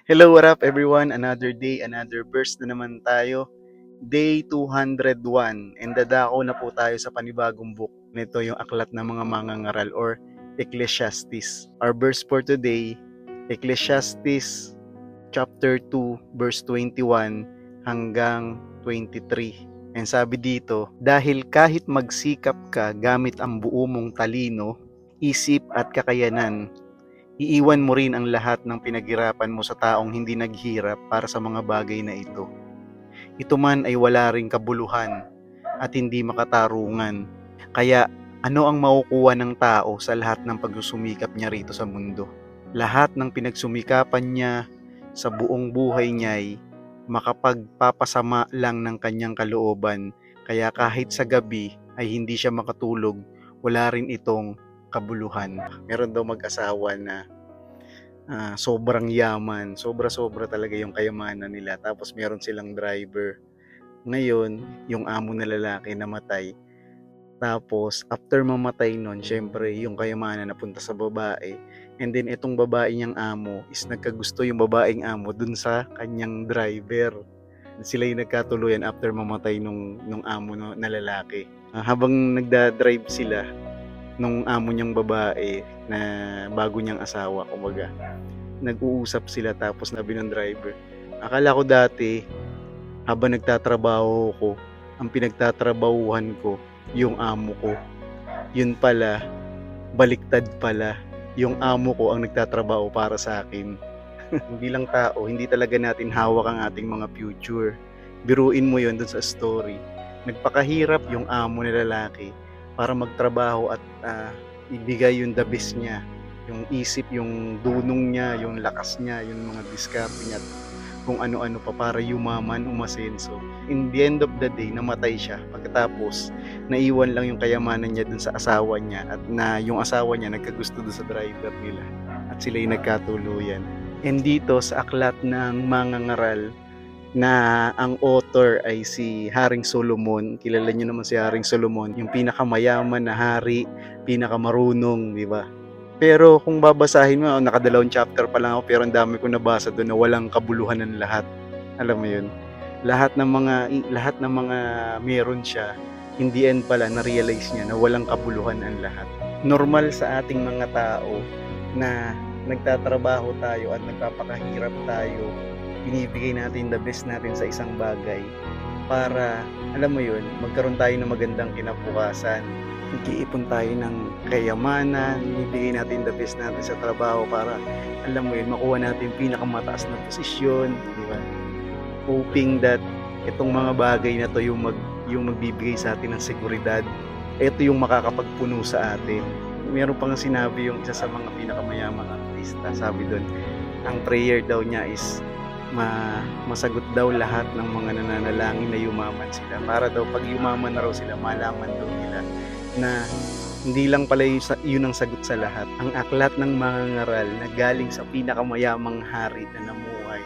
Hello, what up everyone? Another day, another verse na naman tayo. Day 201 and dadako na po tayo sa panibagong book. Nito yung aklat ng mga mangangaral or Ecclesiastes. Our verse for today, Ecclesiastes chapter 2 verse 21 hanggang 23. And sabi dito, dahil kahit magsikap ka gamit ang buo mong talino, isip at kakayanan, iiwan mo rin ang lahat ng pinaghirapan mo sa taong hindi naghirap para sa mga bagay na ito. Ito man ay wala ring kabuluhan at hindi makatarungan. Kaya ano ang makukuha ng tao sa lahat ng pagsusumikap niya rito sa mundo? Lahat ng pinagsumikapan niya sa buong buhay niya ay makapagpapasama lang ng kanyang kalooban. Kaya kahit sa gabi ay hindi siya makatulog, wala rin itong kabuluhan. Meron daw mag-asawa na sobrang yaman, sobra-sobra talaga yung kayamanan nila. Tapos meron silang driver. Ngayon, yung amo na lalaki namatay. Tapos, after mamatay nun, syempre, yung kayamanan napunta sa babae. And then, itong babae niyang amo is nagkagusto yung babaeng amo dun sa kanyang driver. Sila yung nagkatuluyan after mamatay nung amo na lalaki. Habang nagda-drive sila, nung amo niyang babae na bago niyang asawa, kumbaga, nag-uusap sila tapos sabi ng driver, akala ko dati habang nagtatrabaho ko, ang pinagtatrabahuhan ko yung amo ko. Yun pala, baliktad pala. Yung amo ko ang nagtatrabaho para sa akin. Bilang tao, hindi talaga natin hawak ang ating mga future. Biruin mo yun dun sa story. Nagpakahirap yung amo na lalaki para magtrabaho at ibigay yung the best niya, yung isip, yung dunong niya, yung lakas niya, yung mga diskarte niya, kung ano-ano pa para yumaman, umasenso. In the end of the day, namatay siya. Pagkatapos, naiwan lang yung kayamanan niya dun sa asawa niya at na yung asawa niya nagkagusto dun sa driver nila at sila yung nagkatuluyan. And dito sa aklat ng mangangaral, na ang author ay si Haring Solomon. Kilala niyo naman si Haring Solomon, yung pinakamayaman na hari, pinakamarunong, di ba? Pero kung babasahin mo, nakadalawang chapter pa lang ako pero ang dami ko nabasa doon na walang kabuluhan ng lahat. Alam mo 'yun? Lahat ng mga meron siya, in the end pala na-realize niya na walang kabuluhan ang lahat. Normal sa ating mga tao na nagtatrabaho tayo at nagpapakahirap tayo, binibigay natin the best natin sa isang bagay para, alam mo yun, magkaroon tayo ng magandang kinabukasan. Nag-iipon tayo ng kayamanan, binibigay natin the best natin sa trabaho para, alam mo yun, makuha natin pinakamataas na posisyon, di ba? Hoping that itong mga bagay na to yung magbibigay sa atin ng seguridad. Ito yung makakapagpuno sa atin. Meron pang sinabi yung isa sa mga pinakamayamang artista, sabi doon, ang prayer daw niya is masagot daw lahat ng mga nananalangin na yumaman sila. Para daw pag yumaman na raw sila, malaman daw nila na hindi lang pala yun ang sagot sa lahat. Ang aklat ng mangangaral na galing sa pinakamayamang hari na namuhay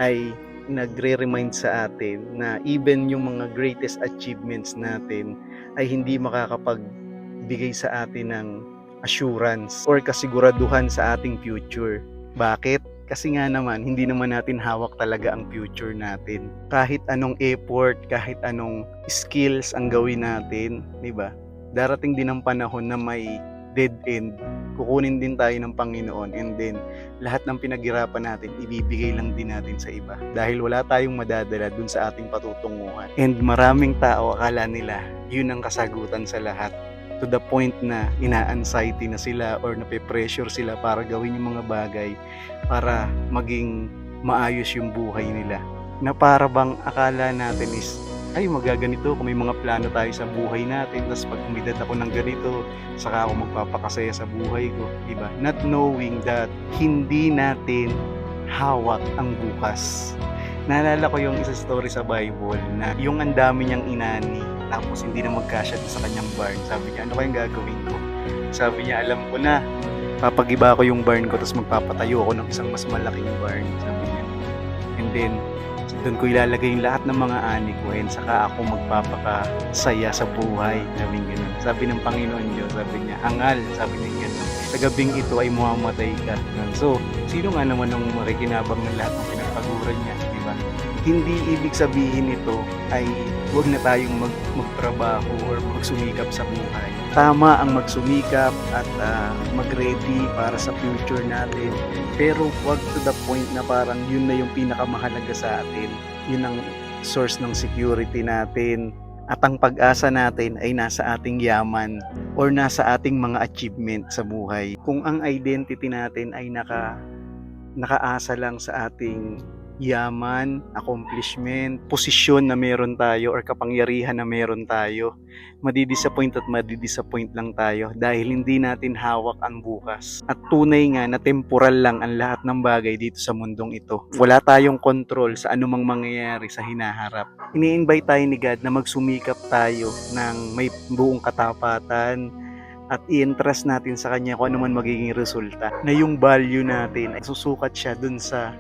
ay nagre-remind sa atin na even yung mga greatest achievements natin ay hindi makakapagbigay sa atin ng assurance or kasiguraduhan sa ating future. Bakit? Kasi nga naman, hindi naman natin hawak talaga ang future natin. Kahit anong effort, kahit anong skills ang gawin natin, di ba? Darating din ang panahon na may dead end. Kukunin din tayo ng Panginoon and then lahat ng pinaghirapan natin, ibibigay lang din natin sa iba. Dahil wala tayong madadala dun sa ating patutunguhan. And maraming tao akala nila, yun ang kasagutan sa lahat. To the point na ina-anxiety na sila or nape-pressure sila para gawin yung mga bagay para maging maayos yung buhay nila. Na para bang akala natin is, ay magaganito kung may mga plano tayo sa buhay natin, tapos pag umidad ako ng ganito, saka ako magpapakasaya sa buhay ko, diba? Not knowing that hindi natin hawak ang bukas. Naalala ko yung isa story sa Bible na yung ang dami niyang inani tapos hindi na magkasya sa kanyang barn. Sabi niya, ano kayang gagawin ko? Sabi niya, alam ko na, papagiba ko yung barn ko tapos magpapatayo ako ng isang mas malaking barn. Sabi niya. And then, doon ko ilalagay yung lahat ng mga ani ko and saka ako magpapakasaya sa buhay. Sabi niya ganun. Sabi ng Panginoon Diyos, sabi niya, hangal, sabi niya ganun. Sa gabing ito ay mamamatay ka. So, Sino nga naman ang makikinabang ng lahat ng pinagpaguran niya, di ba? Hindi ibig sabihin nito ay huwag na tayong magtrabaho or magsumikap sa buhay. Tama ang magsumikap at mag-ready para sa future natin. Pero wag to the point na parang yun na yung pinakamahalaga sa atin. Yun ang source ng security natin. At ang pag-asa natin ay nasa ating yaman or nasa ating mga achievement sa buhay. Kung ang identity natin ay nakaasa lang sa ating yaman, accomplishment, posisyon na meron tayo or kapangyarihan na meron tayo, madidisappoint at madidisappoint lang tayo dahil hindi natin hawak ang bukas. At tunay nga na temporal lang ang lahat ng bagay dito sa mundong ito. Wala tayong control sa anumang mangyayari sa hinaharap. Ini-invite tayo ni God na magsumikap tayo ng may buong katapatan at i-entrust natin sa Kanya kung ano man magiging resulta. Na yung value natin ay susukat siya dun sa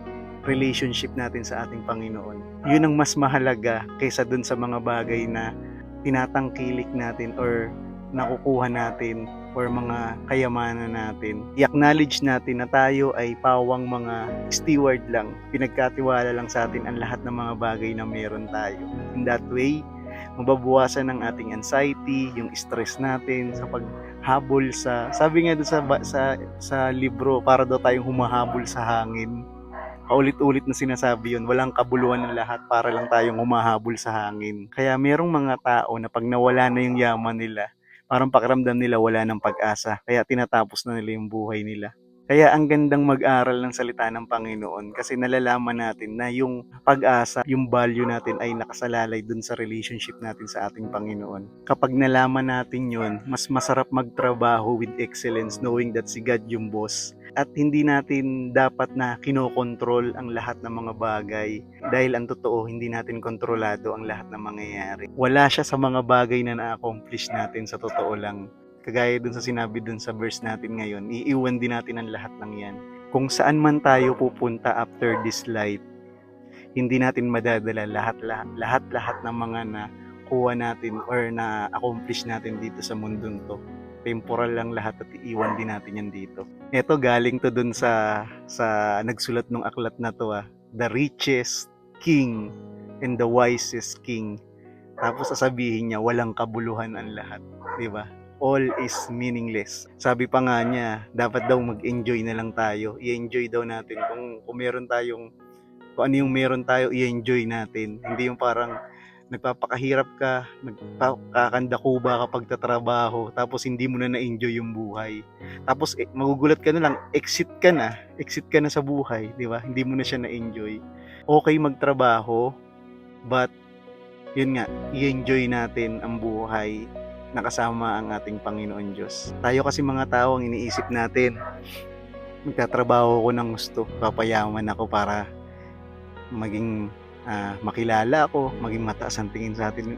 relationship natin sa ating Panginoon. Yun ang mas mahalaga kaysa dun sa mga bagay na tinatangkilik natin or nakukuha natin or mga kayamanan natin. I-acknowledge natin na tayo ay pawang mga steward lang. Pinagkatiwala lang sa atin ang lahat ng mga bagay na meron tayo. In that way, mababawasan ang ating anxiety, yung stress natin sa paghabol sa, sabi nga doon sa libro, para daw tayong humahabol sa hangin. Paulit-ulit na sinasabi yun, walang kabuluhan ng lahat, para lang tayong humahabol sa hangin. Kaya merong mga tao na pag nawala na yung yaman nila, parang pakiramdam nila wala ng pag-asa, kaya tinatapos na nila yung buhay nila. Kaya ang gandang mag-aral ng salita ng Panginoon kasi nalalaman natin na yung pag-asa, yung value natin ay nakasalalay dun sa relationship natin sa ating Panginoon. Kapag nalaman natin yun, mas masarap magtrabaho with excellence knowing that si God yung boss. At hindi natin dapat na kinokontrol ang lahat ng mga bagay dahil ang totoo, hindi natin kontrolado ang lahat ng mangyayari. Wala siya sa mga bagay na na-accomplish natin sa totoo lang. Kagaya dun sa sinabi dun sa verse natin ngayon, iiwan din natin ang lahat ng yan. Kung saan man tayo pupunta after this life, hindi natin madadala lahat ng mga nakuha natin or na-accomplish natin dito sa mundong to. Temporal lang lahat at iiwan din natin yan dito. Ito galing to dun sa nagsulat ng aklat na to, the richest king and the wisest king. Tapos sasabihin niya, walang kabuluhan ang lahat. Diba? All is meaningless. Sabi pa nga niya, dapat daw mag-enjoy na lang tayo. I-enjoy daw natin kung meron tayong, kung ano yung meron tayo, i-enjoy natin. Hindi yung parang nagpapakahirap ka, nagkakandako ka pagtatrabaho, tapos hindi mo na na-enjoy yung buhay. Tapos magugulat ka na lang, exit ka na sa buhay, di ba? Hindi mo na siya na-enjoy. Okay magtrabaho, but yun nga, i-enjoy natin ang buhay nakasama ang ating Panginoon Diyos. Tayo kasi mga tao ang iniisip natin, magtatrabaho ko ng gusto, papayaman ako para maging makilala ako, maging mataas ang tingin sa atin,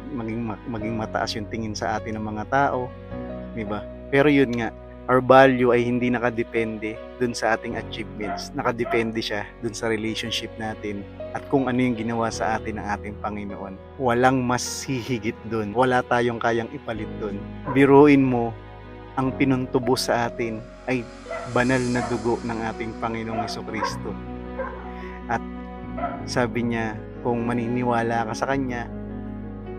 maging mataas yung tingin sa atin ng mga tao, di ba? Pero yun nga, our value ay hindi nakadepende dun sa ating achievements. Nakadepende siya dun sa relationship natin at kung ano yung ginawa sa atin ng ating Panginoon. Walang mas hihigit dun. Wala tayong kayang ipalit dun. Biruin mo, ang pinuntubos sa atin ay banal na dugo ng ating Panginoong Hesukristo. At sabi niya, kung maniniwala ka sa Kanya,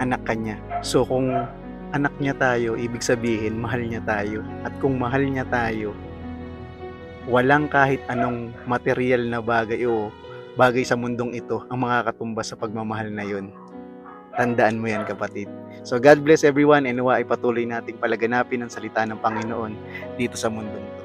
anak ka niya. So kung anak niya tayo, ibig sabihin mahal niya tayo. At kung mahal niya tayo, walang kahit anong material na bagay o bagay sa mundong ito ang makakatumbas sa pagmamahal na yun. Tandaan mo yan, kapatid. So God bless everyone, and nawa ay patuloy nating palaganapin ang salita ng Panginoon dito sa mundong ito.